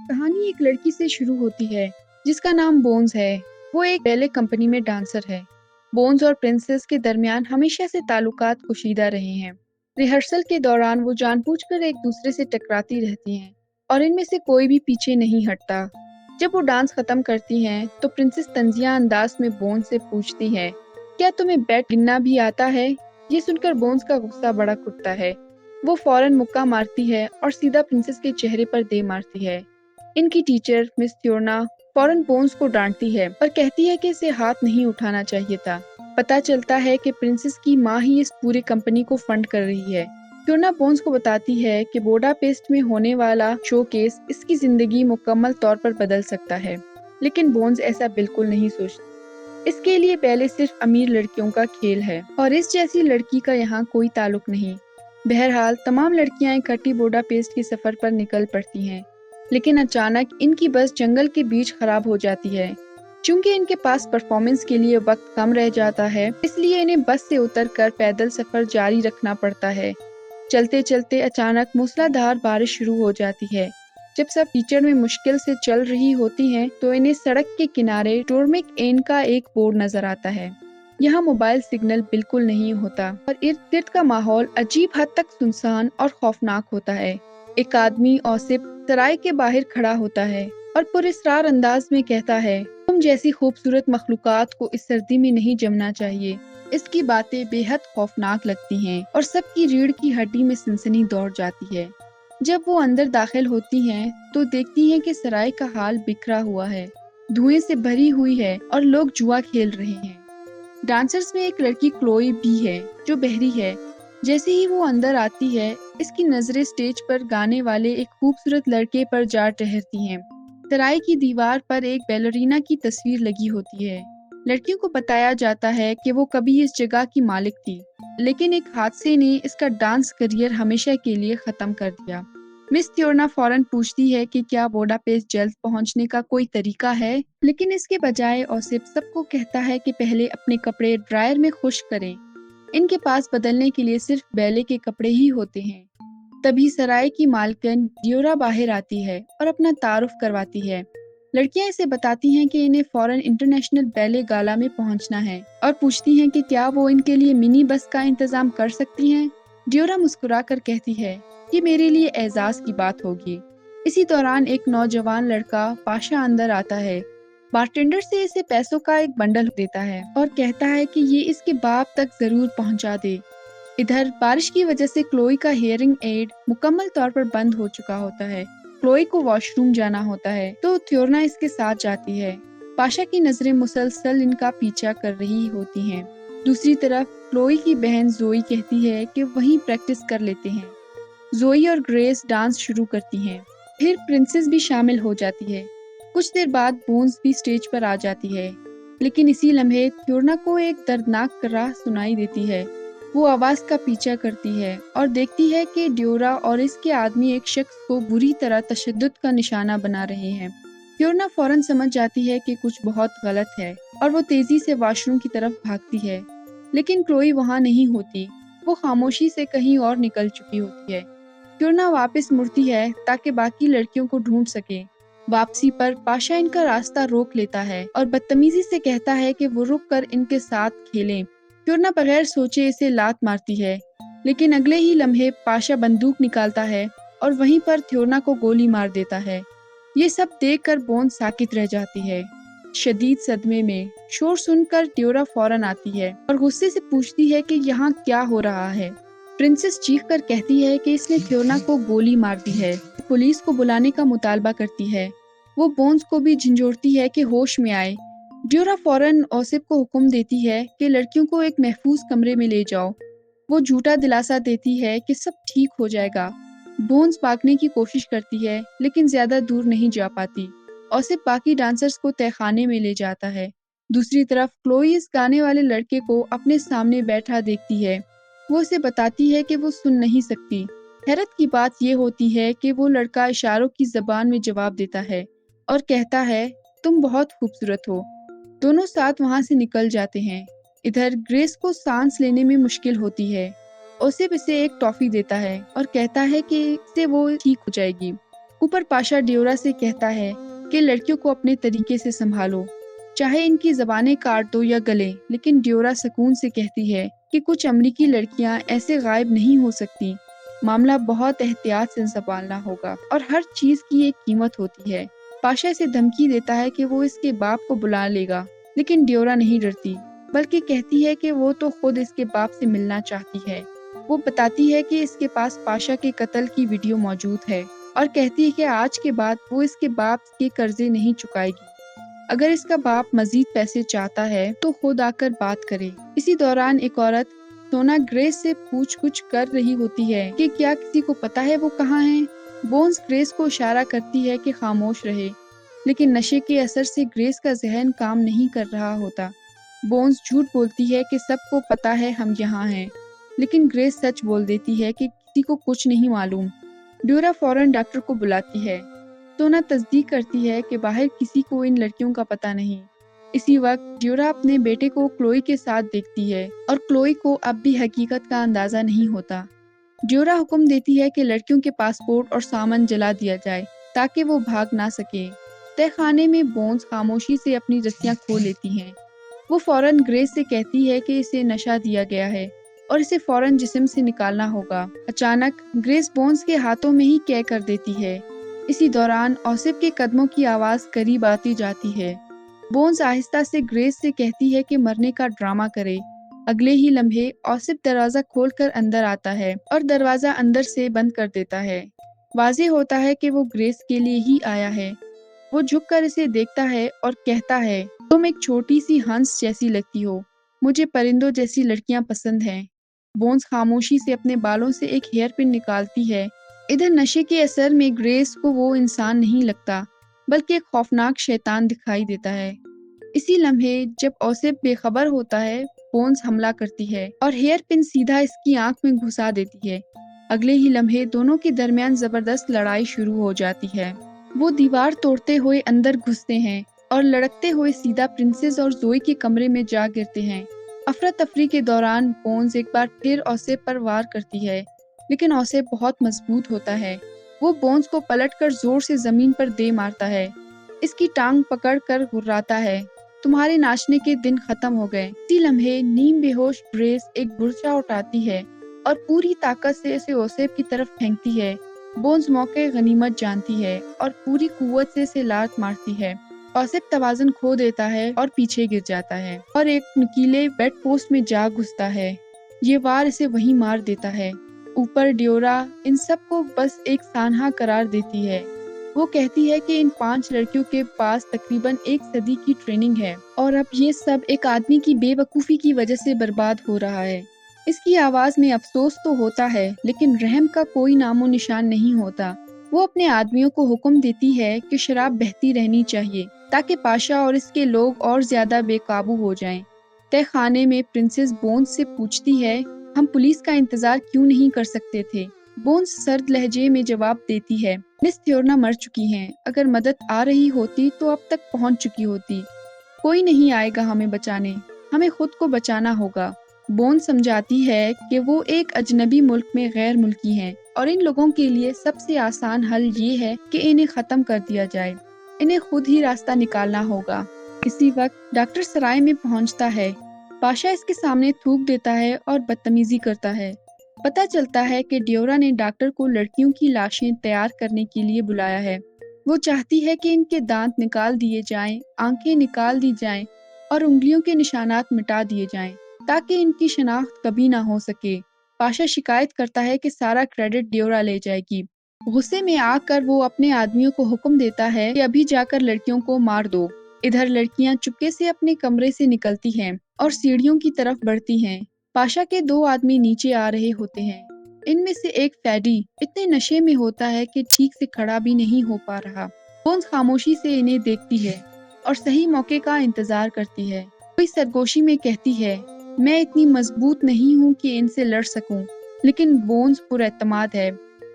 کہانی ایک لڑکی سے شروع ہوتی ہے جس کا نام بونز ہے۔ وہ ایک بیلے کمپنی میں ڈانسر ہے۔ بونز اور پرنسس کے درمیان ہمیشہ سے تعلقات کشیدہ رہے ہیں۔ ریہرسل کے دوران وہ جان بوجھ کر ایک دوسرے سے ٹکراتی رہتی ہیں اور ان میں سے کوئی بھی پیچھے نہیں ہٹتا۔ جب وہ ڈانس ختم کرتی ہیں تو پرنسس طنزیہ انداز میں بونز سے پوچھتی ہے، کیا تمہیں بیٹ گننا بھی آتا ہے؟ یہ سن کر بونز کا غصہ بڑک اٹھتا ہے۔ وہ فوراً مکہ مارتی ہے اور سیدھا پرنسس کے چہرے پر دے مارتی ہے۔ ان کی ٹیچر مس تھیورنا فوراً بونز کو ڈانٹتی ہے اور کہتی ہے کہ اسے ہاتھ نہیں اٹھانا چاہیے تھا۔ پتہ چلتا ہے کہ پرنسس کی ماں ہی اس پورے کمپنی کو فنڈ کر رہی ہے۔ تھیورنا بونز کو بتاتی ہے کہ بوڈاپیسٹ میں ہونے والا شو کیس اس کی زندگی مکمل طور پر بدل سکتا ہے، لیکن بونز ایسا بالکل نہیں سوچتی۔ اس کے لیے بیلے صرف امیر لڑکیوں کا کھیل ہے اور اس جیسی لڑکی کا یہاں کوئی تعلق نہیں۔ بہرحال تمام لڑکیاں اکٹھی بوڈاپیسٹ کے سفر پر نکل پڑتی ہیں، لیکن اچانک ان کی بس جنگل کے بیچ خراب ہو جاتی ہے۔ چونکہ ان کے پاس پرفارمنس کے لیے وقت کم رہ جاتا ہے، اس لیے انہیں بس سے اتر کر پیدل سفر جاری رکھنا پڑتا ہے۔ چلتے چلتے اچانک موسلا دھار بارش شروع ہو جاتی ہے۔ جب سب کیچڑ میں مشکل سے چل رہی ہوتی ہیں تو انہیں سڑک کے کنارے ٹورمک این کا ایک بورڈ نظر آتا ہے۔ یہاں موبائل سگنل بالکل نہیں ہوتا اور ارد گرد کا ماحول عجیب حد تک سنسان اور خوفناک ہوتا ہے۔ ایک آدمی اوسپ سرائے کے باہر کھڑا ہوتا ہے اور پراسرار انداز میں کہتا ہے، تم جیسی خوبصورت مخلوقات کو اس سردی میں نہیں جمنا چاہیے۔ اس کی باتیں بے حد خوفناک لگتی ہیں اور سب کی ریڑھ کی ہڈی میں سنسنی دوڑ جاتی ہے۔ جب وہ اندر داخل ہوتی ہیں تو دیکھتی ہیں کہ سرائے کا حال بکھرا ہوا ہے، دھوئیں سے بھری ہوئی ہے اور لوگ جوا کھیل رہے ہیں۔ ڈانسرز میں ایک لڑکی کلوئی بھی ہے جو بہری ہے۔ جیسے ہی وہ اندر آتی ہے، اس کی نظریں سٹیج پر گانے والے ایک خوبصورت لڑکے پر جا ٹھہرتی ہیں۔ سرائے کی دیوار پر ایک بیلرینا کی تصویر لگی ہوتی ہے۔ لڑکیوں کو بتایا جاتا ہے کہ وہ کبھی اس جگہ کی مالک تھی، لیکن ایک حادثے نے اس کا ڈانس کیریئر ہمیشہ کے لیے ختم کر دیا۔ مس تھیورنا فوراً پوچھتی ہے کہ کیا بوڈاپیسٹ جلد پہنچنے کا کوئی طریقہ ہے، لیکن اس کے بجائے اوسپ سب کو کہتا ہے کہ پہلے اپنے کپڑے ڈرائر میں خشک کریں۔ ان کے پاس بدلنے کے لیے صرف بیلے کے کپڑے ہی ہوتے ہیں۔ تبھی سرائے کی مالکن ڈیورا باہر آتی ہے اور اپنا تعارف کرواتی ہے۔ لڑکیاں اسے بتاتی ہیں کہ انہیں فوراً انٹرنیشنل بیلے گالا میں پہنچنا ہے اور پوچھتی ہیں کہ کیا وہ ان کے لیے منی بس کا انتظام کر سکتی ہیں۔ ڈیورا مسکرا کر کہتی ہے، یہ میرے لیے اعزاز کی بات ہوگی۔ اسی دوران ایک نوجوان لڑکا پاشا اندر آتا ہے۔ بارٹینڈر سے اسے پیسوں کا ایک بنڈل دیتا ہے اور کہتا ہے کہ یہ اس کے باپ تک ضرور پہنچا دے۔ ادھر بارش کی وجہ سے کلوئی کا ہیئرنگ ایڈ مکمل طور پر بند ہو چکا ہوتا ہے۔ کلوئی کو واش روم جانا ہوتا ہے تو تھیورنا اس کے ساتھ جاتی ہے۔ پاشا کی نظریں مسلسل ان کا پیچھا کر رہی ہوتی ہیں۔ دوسری طرف کلوئی کی بہن زوئی کہتی ہے کہ وہیں پریکٹس کر لیتے ہیں۔ زوئی اور گریس ڈانس شروع کرتی ہیں، پھر پرنسس بھی شامل ہو جاتی ہے۔ کچھ دیر بعد بونز بھی سٹیج پر آ جاتی ہے، لیکن اسی لمحے تھیورنا کو ایک دردناک کراہ سنائی دیتی ہے۔ وہ آواز کا پیچھا کرتی ہے اور دیکھتی ہے کہ ڈیورا اور اس کے آدمی ایک شخص کو بری طرح تشدد کا نشانہ بنا رہے ہیں۔ تھیورنا فوراً سمجھ جاتی ہے کہ کچھ بہت غلط ہے اور وہ تیزی سے واش روم کی طرف بھاگتی ہے، لیکن کلوئی وہاں نہیں ہوتی۔ وہ خاموشی سے کہیں اور نکل چکی ہوتی ہے۔ تھیورنا واپس مڑتی ہے تاکہ باقی لڑکیوں کو ڈھونڈ سکے۔ واپسی پر پاشا ان کا راستہ روک لیتا ہے اور بدتمیزی سے کہتا ہے کہ وہ رک کر ان کے ساتھ کھیلیں۔ تھیورنا بغیر سوچے اسے لات مارتی ہے، لیکن اگلے ہی لمحے پاشا بندوق نکالتا ہے اور وہیں پر تھیورنا کو گولی مار دیتا ہے۔ یہ سب دیکھ کر بونز ساکت رہ جاتی ہے، شدید صدمے میں۔ شور سن کر ڈیورا فوراً آتی ہے اور غصے سے پوچھتی ہے کہ یہاں کیا ہو رہا ہے۔ پرنسس چیخ کر کہتی ہے کہ اس نے تھیورنا کو گولی مار دی ہے۔ پولیس کو بلانے کا مطالبہ کرتی ہے۔ وہ بونز کو بھی جھنجھوڑتی ہے کہ ہوش میں آئے۔ ڈیورا فوراً اوسپ کو حکم دیتی ہے کہ لڑکیوں کو ایک محفوظ کمرے میں لے جاؤ۔ وہ جھوٹا دلاسا دیتی ہے کہ سب ٹھیک ہو جائے گا۔ بونز بھاگنے کی کوشش کرتی ہے لیکن زیادہ دور نہیں جا پاتی۔ اوسپ باقی ڈانسرز کو تہہ خانے میں لے جاتا ہے۔ دوسری طرف کلوئی اس گانے والے لڑکے کو اپنے سامنے بیٹھا دیکھتی ہے۔ وہ اسے بتاتی ہے کہ وہ سن نہیں سکتی۔ حیرت کی بات یہ ہوتی ہے کہ وہ لڑکا اشاروں کی زبان میں جواب دیتا ہے اور کہتا ہے، تم بہت خوبصورت ہو۔ دونوں ساتھ وہاں سے نکل جاتے ہیں۔ ادھر گریس کو سانس لینے میں مشکل ہوتی ہے۔ اوسپ اسے ایک ٹافی دیتا ہے اور کہتا ہے کہ اس سے وہ ٹھیک ہو جائے گی۔ اوپر پاشا ڈیورا سے کہتا ہے کہ لڑکیوں کو اپنے طریقے سے سنبھالو، چاہے ان کی زبانیں کاٹ دو یا گلے، لیکن ڈیورا سکون سے کہتی ہے کہ کچھ امریکی لڑکیاں ایسے غائب نہیں ہو سکتی، معاملہ بہت احتیاط سے سنبھالنا ہوگا اور ہر چیز کی ایک قیمت ہوتی ہے۔ پاشا اسے دھمکی دیتا ہے کہ وہ اس کے باپ کو بلا لے گا، لیکن ڈیورا نہیں ڈرتی، بلکہ کہتی ہے کہ وہ تو خود اس کے باپ سے ملنا چاہتی ہے۔ وہ بتاتی ہے کہ اس کے پاس پاشا کے قتل کی ویڈیو موجود ہے اور کہتی ہے کہ آج کے بعد وہ اس کے باپ کے قرضے نہیں چکائے گی۔ اگر اس کا باپ مزید پیسے چاہتا ہے تو خود آ کر بات کرے۔ اسی دوران ایک عورت سونا گریس سے پوچھ گچھ کر رہی ہوتی ہے کہ کیا کسی کو پتا ہے وہ کہاں ہیں۔ بونز گریس کو اشارہ کرتی ہے کہ خاموش رہے، لیکن نشے کے اثر سے گریس کا ذہن کام نہیں کر رہا ہوتا۔ بونز جھوٹ بولتی ہے کہ سب کو پتا ہے ہم یہاں ہیں، لیکن گریس سچ بول دیتی ہے کہ کسی کو کچھ نہیں معلوم۔ ڈیورا فوراً ڈاکٹر کو بلاتی ہے۔ سونا تصدیق کرتی ہے کہ باہر کسی کو ان لڑکیوں کا پتہ نہیں۔ اسی وقت ڈیورا اپنے بیٹے کو کلوئی کے ساتھ دیکھتی ہے اور کلوئی کو اب بھی حقیقت کا اندازہ نہیں ہوتا۔ ڈیورا حکم دیتی ہے کہ لڑکیوں کے پاسپورٹ اور سامان جلا دیا جائے تاکہ وہ بھاگ نہ سکے۔ تہہ خانے میں بونز خاموشی سے اپنی رسیاں کھول لیتی ہیں۔ وہ فوراً گریس سے کہتی ہے کہ اسے نشہ دیا گیا ہے اور اسے فوراً جسم سے نکالنا ہوگا۔ اچانک گریس بونز کے ہاتھوں میں ہی کہہ کر دیتی ہے۔ اسی دوران اوسف کے قدموں کی آواز قریب آتی جاتی ہے۔ بونز آہستہ سے گریس سے کہتی ہے کہ مرنے کا ڈرامہ کرے۔ اگلے ہی لمحے اوسف دروازہ کھول کر اندر آتا ہے اور دروازہ اندر سے بند کر دیتا ہے۔ واضح ہوتا ہے کہ وہ گریس کے لیے ہی آیا ہے۔ وہ جھک کر اسے دیکھتا ہے اور کہتا ہے، تم ایک چھوٹی سی ہنس جیسی لگتی ہو، مجھے پرندوں جیسی لڑکیاں پسند ہیں۔ بونز خاموشی سے اپنے بالوں سے ایک ہیئر پن نکالتی ہے۔ ادھر نشے کے اثر میں گریس کو وہ انسان نہیں لگتا، بلکہ ایک خوفناک شیطان دکھائی دیتا ہے۔ اسی لمحے جب اوسف بے خبر ہوتا ہے، بونز حملہ کرتی ہے اور ہیئر پن سیدھا اس کی آنکھ میں گھسا دیتی ہے۔ اگلے ہی لمحے دونوں کے درمیان زبردست لڑائی شروع ہو جاتی ہے۔ وہ دیوار توڑتے ہوئے اندر گھستے ہیں اور لڑکتے ہوئے سیدھا پرنسس اور زوئی کے کمرے میں جا گرتے ہیں۔ افراتفری کے دوران بونز ایک بار پھر اوسف پر وار کرتی ہے، لیکن اوسف بہت مضبوط ہوتا ہے۔ وہ بونز کو پلٹ کر زور سے زمین پر دے مارتا ہے، اس کی ٹانگ پکڑ کر گھراتا ہے، تمہارے ناچنے کے دن ختم ہو گئے۔ اسی لمحے نیم بے ہوش گریس ایک برچا اٹھاتی ہے اور پوری طاقت سے اسے اوسف کی طرف پھینکتی ہے۔ بونز موقع غنیمت جانتی ہے اور پوری قوت سے اسے لات مارتی ہے۔ اوسف توازن کھو دیتا ہے اور پیچھے گر جاتا ہے اور ایک نکیلے بیڈ پوسٹ میں جا گھستا ہے۔ یہ وار اسے وہیں مار دیتا ہے۔ اوپر ڈیورا ان سب کو بس ایک سانحہ قرار دیتی ہے۔ وہ کہتی ہے کہ ان 5 لڑکیوں کے پاس تقریباً 1 صدی کی ٹریننگ ہے اور اب یہ سب ایک آدمی کی بے وقوفی کی وجہ سے برباد ہو رہا ہے۔ اس کی آواز میں افسوس تو ہوتا ہے، لیکن رحم کا کوئی نام و نشان نہیں ہوتا۔ وہ اپنے آدمیوں کو حکم دیتی ہے کہ شراب بہتی رہنی چاہیے تاکہ پاشا اور اس کے لوگ اور زیادہ بے قابو ہو جائیں۔ تہہ خانے میں پرنسس بونز سے پوچھتی ہے، ہم پولیس کا انتظار کیوں نہیں کر سکتے تھے؟ بونز سرد لہجے میں جواب دیتی ہے، مس تھیورنا مر چکی ہیں، اگر مدد آ رہی ہوتی تو اب تک پہنچ چکی ہوتی۔ کوئی نہیں آئے گا ہمیں بچانے، ہمیں خود کو بچانا ہوگا۔ بونز سمجھاتی ہے کہ وہ ایک اجنبی ملک میں غیر ملکی ہیں اور ان لوگوں کے لیے سب سے آسان حل یہ ہے کہ انہیں ختم کر دیا جائے، انہیں خود ہی راستہ نکالنا ہوگا۔ اسی وقت ڈاکٹر سرائے میں پہنچتا ہے۔ پاشا اس کے سامنے تھوک دیتا ہے اور بدتمیزی کرتا ہے۔ پتہ چلتا ہے کہ ڈیورا نے ڈاکٹر کو لڑکیوں کی لاشیں تیار کرنے کے لیے بلایا ہے۔ وہ چاہتی ہے کہ ان کے دانت نکال دیے جائیں، آنکھیں نکال دی جائیں اور انگلیوں کے نشانات مٹا دیے جائیں تاکہ ان کی شناخت کبھی نہ ہو سکے۔ پاشا شکایت کرتا ہے کہ سارا کریڈٹ ڈیورا لے جائے گی۔ غصے میں آ کر وہ اپنے آدمیوں کو حکم دیتا ہے کہ ابھی جا کر لڑکیوں کو مار دو۔ ادھر لڑکیاں چپکے سے اپنے کمرے سے نکلتی ہیں اور سیڑھیوں کی طرف بڑھتی ہیں۔ پاشا کے 2 آدمی نیچے آ رہے ہوتے ہیں۔ ان میں سے ایک فیڈی اتنے نشے میں ہوتا ہے کہ ٹھیک سے کھڑا بھی نہیں ہو پا رہا۔ بونز خاموشی سے انہیں دیکھتی ہے اور صحیح موقع کا انتظار کرتی ہے۔ کوئی سرگوشی میں کہتی ہے، میں اتنی مضبوط نہیں ہوں کہ ان سے لڑ سکوں، لیکن بونز پر اعتماد ہے،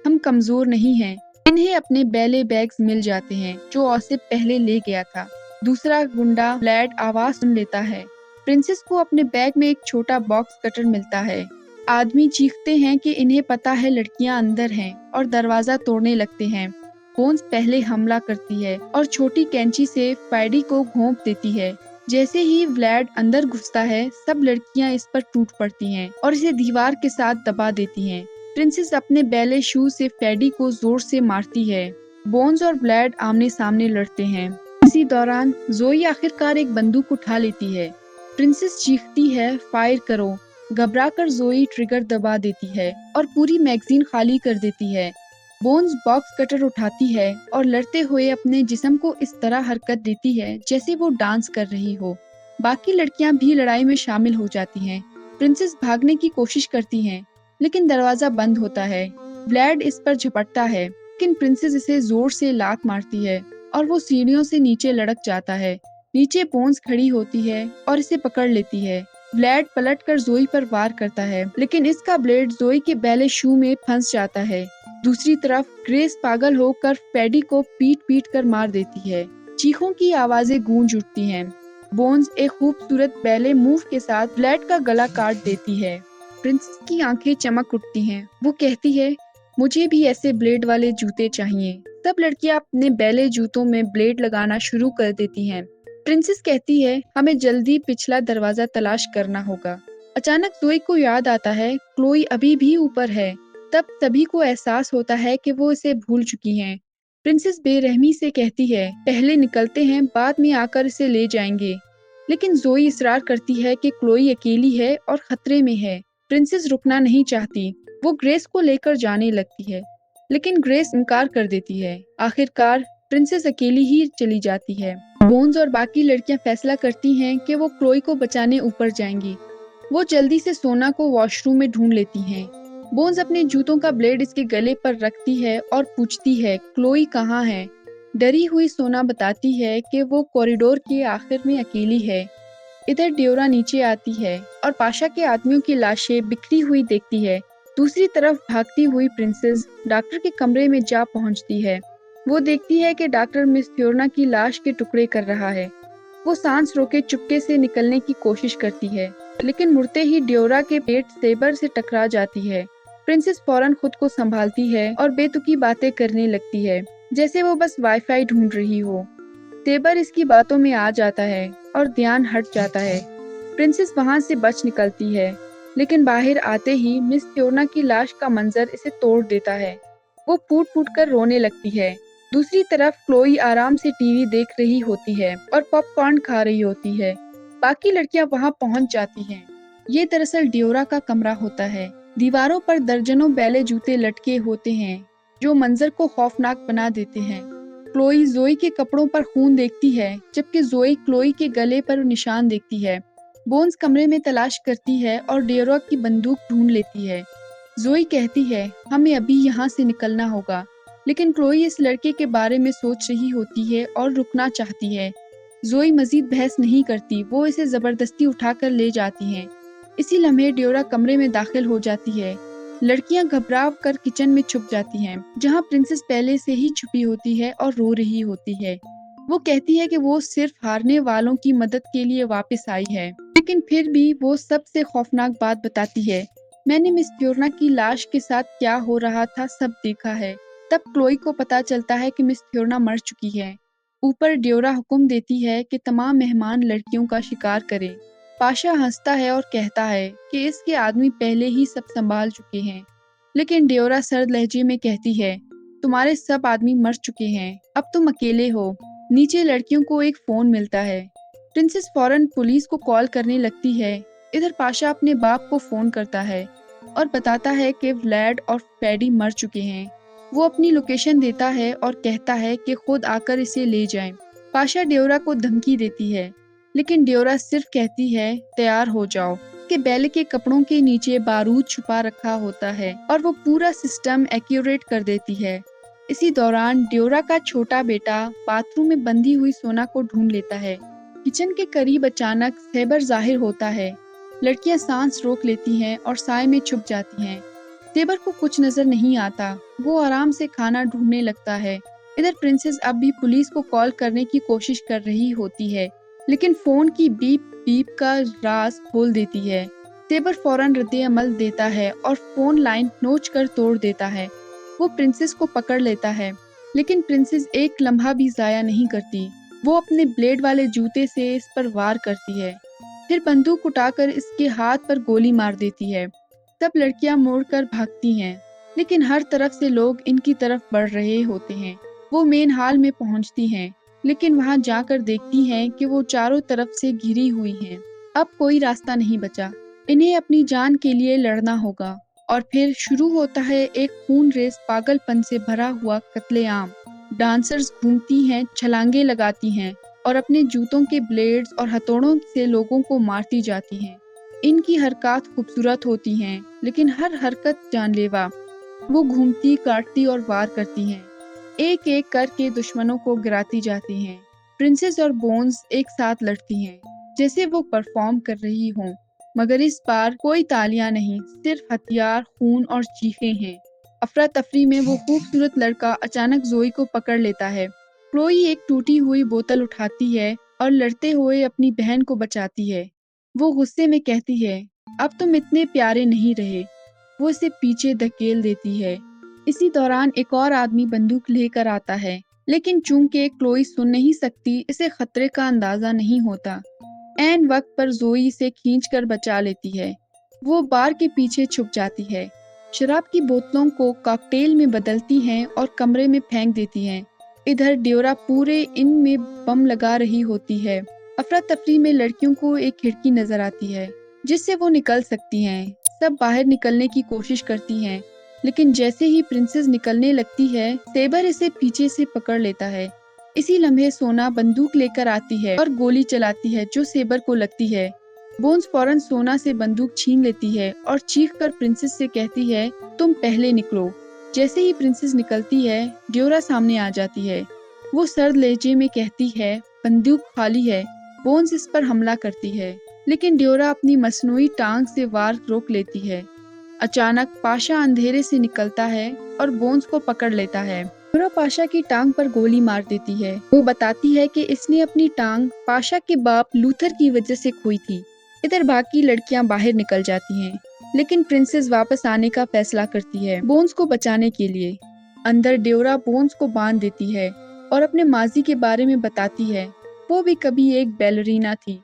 ہم کمزور نہیں ہیں۔ انہیں اپنے بیلے بیگز مل جاتے ہیں جو اوسف پہلے لے گیا تھا۔ دوسرا گنڈا بلیڈ آواز سن لیتا ہے۔ پرنسس کو اپنے بیگ میں ایک چھوٹا باکس کٹر ملتا ہے۔ آدمی چیختے ہیں کہ انہیں پتہ ہے لڑکیاں اندر ہیں اور دروازہ توڑنے لگتے ہیں۔ بونز پہلے حملہ کرتی ہے اور چھوٹی کینچی سے فیڈی کو گھونپ دیتی ہے۔ جیسے ہی ولیڈ اندر گھستا ہے، سب لڑکیاں اس پر ٹوٹ پڑتی ہیں اور اسے دیوار کے ساتھ دبا دیتی ہیں۔ پرنسس اپنے بیلے شو سے فیڈی کو زور سے مارتی ہے۔ بونز اور ولیڈ آمنے سامنے لڑتے ہیں۔ اسی دوران زوئی آخرکار ایک بندوق اٹھا لیتی ہے۔ پرنسس چیختی ہے، فائر کرو! گھبرا کر زوئی ٹریگر دبا دیتی ہے اور پوری میگزین خالی کر دیتی ہے۔ بونز باکس کٹر اٹھاتی ہے اور لڑتے ہوئے اپنے جسم کو اس طرح حرکت دیتی ہے جیسے وہ ڈانس کر رہی ہو۔ باقی لڑکیاں بھی لڑائی میں شامل ہو جاتی ہیں۔ پرنسس بھاگنے کی کوشش کرتی ہیں لیکن دروازہ بند ہوتا ہے۔ ولیڈ اس پر جھپٹتا ہے لیکن پرنسس اسے زور سے لات مارتی ہے اور وہ سیڑھیوں سے نیچے لڑک جاتا ہے۔ نیچے بونز کھڑی ہوتی ہے اور اسے پکڑ لیتی ہے۔ ولیڈ پلٹ کر زوئی پر وار کرتا ہے لیکن اس کا بلیڈ زوئی کے بیلے شو میں پھنس جاتا ہے۔ دوسری طرف گریس پاگل ہو کر فیڈی کو پیٹ پیٹ کر مار دیتی ہے۔ چیخوں کی آوازیں گونج اٹھتی ہیں۔ بونز ایک خوبصورت بیلے موو کے ساتھ ولیڈ کا گلا کاٹ دیتی ہے۔ پرنسس کی آنکھیں چمک اٹھتی ہیں۔ وہ کہتی ہے، مجھے بھی ایسے بلیڈ والے جوتے چاہیے۔ سب لڑکیاں اپنے بیلے جوتوں میں بلیڈ لگانا شروع کر دیتی ہیں۔ پرنسس کہتی ہے، ہمیں جلدی پچھلا دروازہ تلاش کرنا ہوگا۔ اچانک زوئی کو یاد آتا ہے کلوئی ابھی بھی اوپر ہے۔ تب سبھی کو احساس ہوتا ہے کہ وہ اسے بھول چکی ہیں۔ پرنسس بے رحمی سے کہتی ہے، پہلے نکلتے ہیں، بعد میں آ کر اسے لے جائیں گے۔ لیکن زوئی اصرار کرتی ہے کہ کلوئی اکیلی ہے اور خطرے میں ہے۔ پرنسس رکنا نہیں چاہتی۔ وہ گریس کو لے کر جانے لگتی ہے لیکن گریس انکار کر دیتی ہے۔ آخرکار پرنسس اکیلی ہی چلی جاتی ہے۔ بونز اور باقی لڑکیاں فیصلہ کرتی ہیں کہ وہ کلوئی کو بچانے اوپر جائیں گی۔ وہ جلدی سے سونا کو واش روم میں ڈھونڈ لیتی ہیں۔ بونز اپنے جوتوں کا بلیڈ اس کے گلے پر رکھتی ہے اور پوچھتی ہے، کلوئی کہاں ہے؟ ڈری ہوئی سونا بتاتی ہے کہ وہ کوریڈور کے آخر میں اکیلی ہے۔ ادھر ڈیورا نیچے آتی ہے اور پاشا کے آدمیوں کی لاشیں بکھری ہوئی دیکھتی ہے۔ دوسری طرف بھاگتی ہوئی پرنسس ڈاکٹر کے کمرے میں جا پہنچتی ہے۔ وہ دیکھتی ہے کہ ڈاکٹر مس فیورنا کی لاش کے ٹکڑے کر رہا ہے۔ وہ سانس روکے چپکے سے نکلنے کی کوشش کرتی ہے لیکن مڑتے ہی ڈیورا کے پیٹ سیبر سے ٹکرا جاتی ہے۔ پرنسس فوراً خود کو سنبھالتی ہے اور بے تکی باتیں کرنے لگتی ہے جیسے وہ بس وائی فائی ڈھونڈ رہی ہو۔ سیبر اس کی باتوں میں آ جاتا ہے اور دھیان ہٹ جاتا ہے۔ پرنسس وہاں سے بچ نکلتی ہے لیکن باہر آتے ہی مس فیورنا کی لاش کا منظر اسے توڑ دیتا ہے۔ وہ پھوٹ پھوٹ کر رونے لگتی ہے۔ دوسری طرف کلوئی آرام سے ٹی وی دیکھ رہی ہوتی ہے اور پاپ کارن کھا رہی ہوتی ہے۔ باقی لڑکیاں وہاں پہنچ جاتی ہیں۔ یہ دراصل ڈیورا کا کمرہ ہوتا ہے۔ دیواروں پر درجنوں بیلے جوتے لٹکے ہوتے ہیں جو منظر کو خوفناک بنا دیتے ہیں۔ کلوئی زوئی کے کپڑوں پر خون دیکھتی ہے جبکہ زوئی کلوئی کے گلے پر نشان دیکھتی ہے۔ بونز کمرے میں تلاش کرتی ہے اور ڈیورا کی بندوق ڈھونڈ لیتی ہے۔ زوئی کہتی ہے، ہمیں ابھی یہاں سے نکلنا ہوگا، لیکن کلوئی اس لڑکے کے بارے میں سوچ رہی ہوتی ہے اور رکنا چاہتی ہے۔ زوئی مزید بحث نہیں کرتی، وہ اسے زبردستی اٹھا کر لے جاتی ہیں۔ اسی لمحے ڈیورا کمرے میں داخل ہو جاتی ہے۔ لڑکیاں گھبرا کر کچن میں چھپ جاتی ہیں جہاں پرنسس پہلے سے ہی چھپی ہوتی ہے اور رو رہی ہوتی ہے۔ وہ کہتی ہے کہ وہ صرف ہارنے والوں کی مدد کے لیے واپس آئی ہے، لیکن پھر بھی وہ سب سے خوفناک بات بتاتی ہے، میں نے مس فیورنا کی لاش کے ساتھ کیا ہو رہا تھا سب دیکھا ہے۔ تب کلوئی کو پتا چلتا ہے کہ مس فیورنا مر چکی ہے۔ اوپر ڈیورا حکم دیتی ہے کہ تمام مہمان لڑکیوں کا شکار کرے۔ پاشا ہنستا ہے اور کہتا ہے کہ اس کے آدمی پہلے ہی سب سنبھال چکے ہیں، لیکن ڈیورا سرد لہجے میں کہتی ہے، تمہارے سب آدمی مر چکے ہیں، اب تم اکیلے ہو۔ نیچے لڑکیوں کو ایک فون ملتا ہے۔ پرنسس فوراً پولیس کو کال کرنے لگتی ہے۔ ادھر پاشا اپنے باپ کو فون کرتا ہے اور بتاتا ہے کہ ولیڈ اور فیڈی مر چکے ہیں۔ وہ اپنی لوکیشن دیتا ہے اور کہتا ہے کہ خود آ کر اسے لے جائیں۔ پاشا ڈیورا کو دھمکی دیتی ہے لیکن ڈیورا صرف کہتی ہے، تیار ہو جاؤ، کہ بیلے کے کپڑوں کے نیچے بارود چھپا رکھا ہوتا ہے اور وہ پورا سسٹم ایکیوریٹ کر دیتی ہے۔ اسی دوران ڈیورا کا چھوٹا بیٹا باتھ روم میں بندھی ہوئی سونا کو ڈھونڈ لیتا ہے۔ کچن کے قریب اچانک سیبر ظاہر ہوتا ہے۔ لڑکیاں سانس روک لیتی ہیں اور سائے میں چھپ جاتی ہیں۔ سیبر کو کچھ نظر نہیں آتا۔ وہ آرام سے کھانا ڈھونڈنے لگتا ہے۔ ادھر پرنسس اب بھی پولیس کو کال کرنے کی کوشش کر رہی ہوتی ہے لیکن فون کی بیپ بیپ کا راز کھول دیتی ہے۔ سیبر فوراً رد عمل دیتا ہے اور فون لائن نوچ کر توڑ دیتا ہے۔ وہ پرنسس کو پکڑ لیتا ہے لیکن پرنسس ایک لمحہ بھی ضائع نہیں کرتی۔ وہ اپنے بلیڈ والے جوتے سے اس پر وار کرتی ہے، پھر بندوق اٹھا کر اس کے ہاتھ پر گولی مار دیتی ہے۔ تب لڑکیاں مڑ کر بھاگتی ہیں، لیکن ہر طرف سے لوگ ان کی طرف بڑھ رہے ہوتے ہیں۔ وہ مین ہال میں پہنچتی ہیں، لیکن وہاں جا کر دیکھتی ہیں کہ وہ چاروں طرف سے گھری ہوئی ہیں۔ اب کوئی راستہ نہیں بچا، انہیں اپنی جان کے لیے لڑنا ہوگا۔ اور پھر شروع ہوتا ہے ایک خون ریز پاگل پن سے بھرا ہوا قتل عام۔ ڈانسرز گھومتی ہیں، چھلانگیں لگاتی ہیں اور اپنے جوتوں کے بلیڈز اور ہتھوڑوں سے لوگوں کو مارتی جاتی ہیں۔ ان کی حرکات خوبصورت ہوتی ہیں، لیکن ہر حرکت جان لیوا۔ وہ گھومتی، کاٹتی اور وار کرتی ہیں، ایک ایک کر کے دشمنوں کو گراتی جاتی ہیں۔ پرنسس اور بونز ایک ساتھ لڑتی ہیں، جیسے وہ پرفارم کر رہی ہوں، مگر اس بار کوئی تالیاں نہیں، صرف ہتھیار، خون اور چیخیں ہیں۔ افراتفری میں وہ خوبصورت لڑکا اچانک زوئی کو پکڑ لیتا ہے۔ کلوئی ایک ٹوٹی ہوئی بوتل اٹھاتی ہے اور لڑتے ہوئے اپنی بہن کو بچاتی ہے۔ وہ غصے میں کہتی ہے، اب تم اتنے پیارے نہیں رہے۔ وہ اسے پیچھے دھکیل دیتی ہے۔ اسی دوران ایک اور آدمی بندوق لے کر آتا ہے، لیکن چونکہ کلوئی سن نہیں سکتی، اسے خطرے کا اندازہ نہیں ہوتا۔ عین وقت پر زوئی اسے کھینچ کر بچا لیتی ہے۔ وہ بار کے پیچھے چھپ جاتی ہے، شراب کی بوتلوں کو کاکٹیل میں بدلتی ہیں اور کمرے میں پھینک دیتی ہیں۔ ادھر ڈیورا پورے ان میں بم لگا رہی ہوتی ہے۔ افراتفری میں لڑکیوں کو ایک کھڑکی نظر آتی ہے جس سے وہ نکل سکتی ہیں۔ سب باہر نکلنے کی کوشش کرتی ہیں، لیکن جیسے ہی پرنسس نکلنے لگتی ہے، سیبر اسے پیچھے سے پکڑ لیتا ہے۔ اسی لمحے سونا بندوق لے کر آتی ہے اور گولی چلاتی ہے جو سیبر کو لگتی ہے۔ بونز فوراً سونا سے بندوق چھین لیتی ہے اور چیخ کر پرنسس سے کہتی ہے، تم پہلے نکلو۔ جیسے ہی پرنسس نکلتی ہے، ڈیورا سامنے آ جاتی ہے۔ وہ سرد لہجے میں کہتی ہے، بندوق خالی ہے۔ بونز اس پر حملہ کرتی ہے، لیکن ڈیورا اپنی مصنوعی ٹانگ سے وار روک لیتی ہے۔ اچانک پاشا اندھیرے سے نکلتا ہے اور بونز کو پکڑ لیتا ہے۔ ڈیورا پاشا کی ٹانگ پر گولی مار دیتی ہے۔ وہ بتاتی ہے کہ اس نے اپنی ٹانگ پاشا کے باپ لوتھر کی وجہ سے کھوئی تھی۔ ادھر باقی لڑکیاں باہر نکل جاتی ہیں، لیکن پرنسس واپس آنے کا فیصلہ کرتی ہے بونز کو بچانے کے لیے۔ اندر ڈیورا بونز کو باندھ دیتی ہے اور اپنے ماضی کے بارے میں بتاتی ہے۔ وہ بھی کبھی ایک بیلرینا تھی،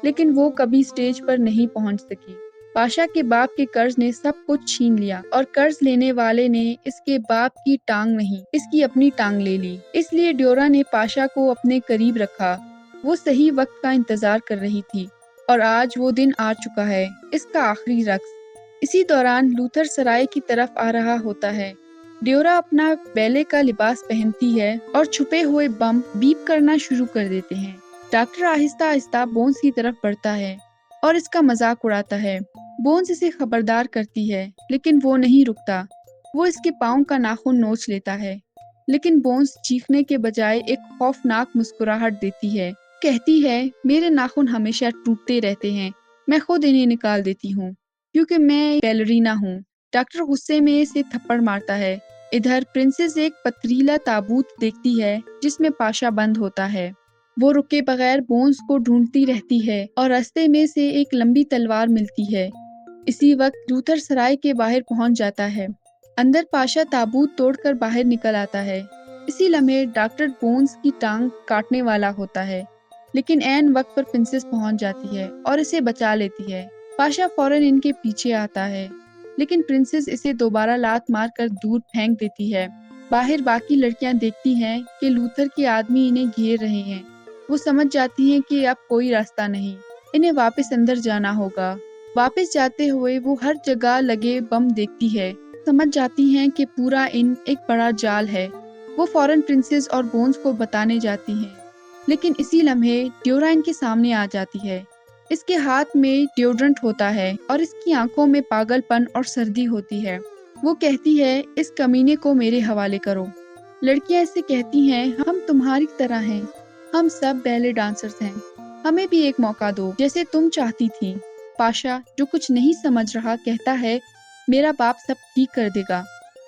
لیکن وہ کبھی سٹیج پر نہیں پہنچ سکی۔ پاشا کے باپ کے قرض نے سب کچھ چھین لیا اور قرض لینے والے نے اس کے باپ کی ٹانگ نہیں، اس کی اپنی ٹانگ لے لی۔ اس لیے ڈیورا نے پاشا کو اپنے قریب رکھا۔ وہ صحیح وقت کا انتظار کر رہی تھی، اور آج وہ دن آ چکا ہے، اس کا آخری رقص۔ اسی دوران لوتھر سرائے کی طرف آ رہا ہوتا ہے۔ ڈیورا اپنا بیلے کا لباس پہنتی ہے اور چھپے ہوئے بم بیپ کرنا شروع کر دیتے ہیں۔ ڈاکٹر آہستہ آہستہ بونز کی طرف بڑھتا ہے اور اس کا مذاق اڑاتا ہے۔ بونز اسے خبردار کرتی ہے، لیکن وہ نہیں رکتا۔ وہ اس کے پاؤں کا ناخن نوچ لیتا ہے، لیکن بونز چیخنے کے بجائے ایک خوفناک مسکراہٹ دیتی ہے۔ کہتی ہے، میرے ناخن ہمیشہ ٹوٹتے رہتے ہیں، میں خود انہیں نکال دیتی ہوں، کیونکہ میں بیلرینا ہوں۔ ڈاکٹر غصے میں اسے تھپڑ مارتا ہے۔ ادھر پرنسس ایک پتریلا تابوت دیکھتی ہے جس میں پاشا بند ہوتا ہے۔ وہ رکے بغیر بونز کو ڈھونڈتی رہتی ہے اور راستے میں سے ایک لمبی تلوار ملتی ہے۔ اسی وقت لوتھر سرائے کے باہر پہنچ جاتا ہے۔ اندر پاشا تابوت توڑ کر باہر نکل آتا ہے۔ اسی لمحے ڈاکٹر بونز کی ٹانگ کاٹنے والا ہوتا ہے، لیکن عین وقت پر پرنسس پہنچ جاتی ہے اور اسے بچا لیتی ہے۔ پاشا فوراً ان کے پیچھے آتا ہے، لیکن پرنسس اسے دوبارہ لات مار کر دور پھینک دیتی ہے۔ باہر باقی لڑکیاں دیکھتی ہیں کہ لوتھر کے آدمی انہیں گھیر رہے ہیں۔ وہ سمجھ جاتی ہیں کہ اب کوئی راستہ نہیں، انہیں واپس اندر جانا ہوگا۔ واپس جاتے ہوئے وہ ہر جگہ لگے بم دیکھتی ہے، سمجھ جاتی ہیں کہ پورا ان ایک بڑا جال ہے۔ وہ فوراً پرنسس اور بونز کو بتانے جاتی ہیں، لیکن اسی لمحے ڈیورا ان کے سامنے آ جاتی ہے۔ اس کے ہاتھ میں ڈیوڈرنٹ ہوتا ہے اور اس کی آنکھوں میں پاگل پن اور سردی ہوتی ہے۔ وہ کہتی ہے، اس کمینے کو میرے حوالے کرو۔ لڑکیاں اس سے کہتی ہیں، ہم تمہاری طرح ہیں، ہم سب بیلے ڈانسرز ہیں، ہمیں بھی ایک موقع دو جیسے تم چاہتی تھی۔ پاشا، جو کچھ نہیں سمجھ رہا، کہتا ہے، میرا باپ سب ٹھیک کر دے گا۔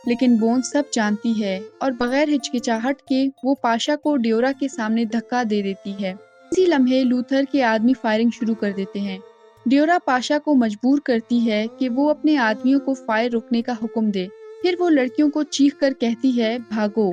لیکن بونز سب جانتی ہے اور بغیر ہچکچاہٹ کے وہ پاشا کو ڈیورا کے سامنے دھکا دے دیتی ہے۔ اسی لمحے لوتھر کے آدمی فائرنگ شروع کر دیتے ہیں۔ ڈیورا پاشا کو مجبور کرتی ہے کہ وہ اپنے آدمیوں کو فائر روکنے کا حکم دے۔ پھر وہ لڑکیوں کو چیخ کر کہتی ہے، بھاگو،